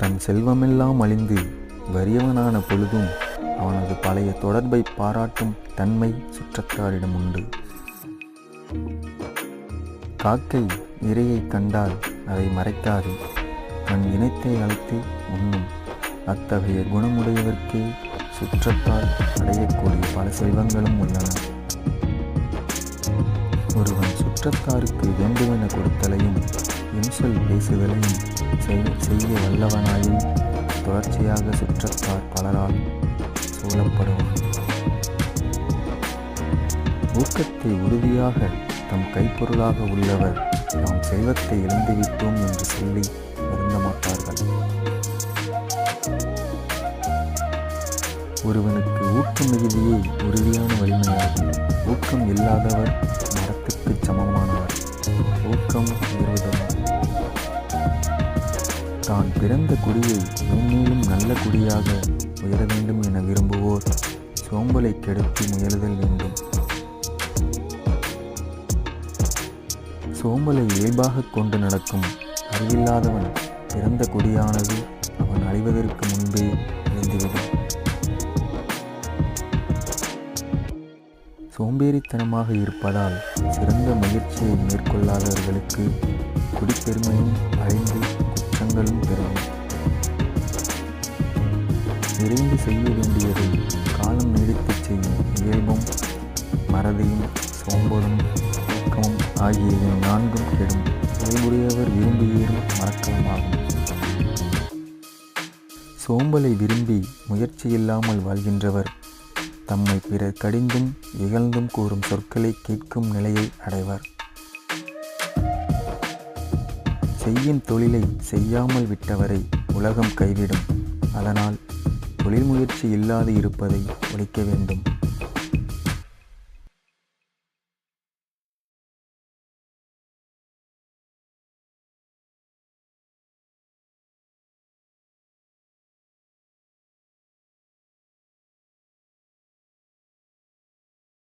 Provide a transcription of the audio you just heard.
தன் செல்வமெல்லாம் அழிந்து வறியவனான பொழுதும் அவனது பழைய தொடர்பை பாராட்டும் தன்மை சுற்றத்தாரிடம் உண்டு. காக்கை இரையை கண்டால் அதை மறைக்காது, தன் இனத்தை அழைத்து உண்ணும். அத்தகைய குணமுடையவர்க்கே சுற்றத்தால் அடையக்கூடிய பல செல்வங்களும் உள்ளன. ஒருவன் சுற்றத்தாருக்கு வேண்டுமென கொடுத்தலையும் இன்சொல் பேசுதலையும் செய்ய வல்லவனாயும் தொடர்ச்சியாக சுற்றத்தார் பலரால் சூழப்படுவான். ஊக்கத்தை உறுதியாக தம் கைப்பொருளாக உள்ளவர் நாம் செல்வத்தை இழந்துவிட்டோம் என்று சொல்லி வருந்த மாட்டார்கள். ஒருவனுக்கு ஊக்கம் மிகுதியே உறுதியான வலிமையாகும். ஊக்கம் இல்லாதவர் மரத்துக்கு சமமானவர். ஊக்கம் உயர்வதன் தான் பிறந்த குடியை மேன்மேலும் நல்ல குடியாக உயர வேண்டும் என விரும்புவோர் சோம்பலை கெடுத்து முயலுதல் வேண்டும். சோம்பலை இயல்பாக கொண்டு நடக்கும் அறிவில்லாதவன் பிறந்த குடியானது அவன் அழிவதற்கு முன்பே அழிந்துவிடும். சோம்பேறித்தனமாக இருப்பதால் சிறந்த முயற்சியை மேற்கொள்ளாதவர்களுக்கு குடிப்பெருமையும் அழிந்து குற்றங்களும் பெருகும். விரைந்து செய்ய வேண்டியதை காலம் நீடித்து செய்யும் இயல்பும் மறதியும் சோம்பலும் ஊக்கமும் ஆகிய நான்கும் கெடும். இயல்புடையவர் விரும்பியேறும் மறக்கலமாகும். சோம்பலை விரும்பி முயற்சியில்லாமல் வாழ்கின்றவர் தம்மை பிறர் கடிந்தும் இகழ்ந்தும் கூறும் சொற்களை கேட்கும் நிலையை அடைவர். செய்யும் தொழிலை செய்யாமல் விட்டவரை உலகம் கைவிடும். அதனால் தொழில் முயற்சி இல்லாது இருப்பதை ஒழிக்க வேண்டும்.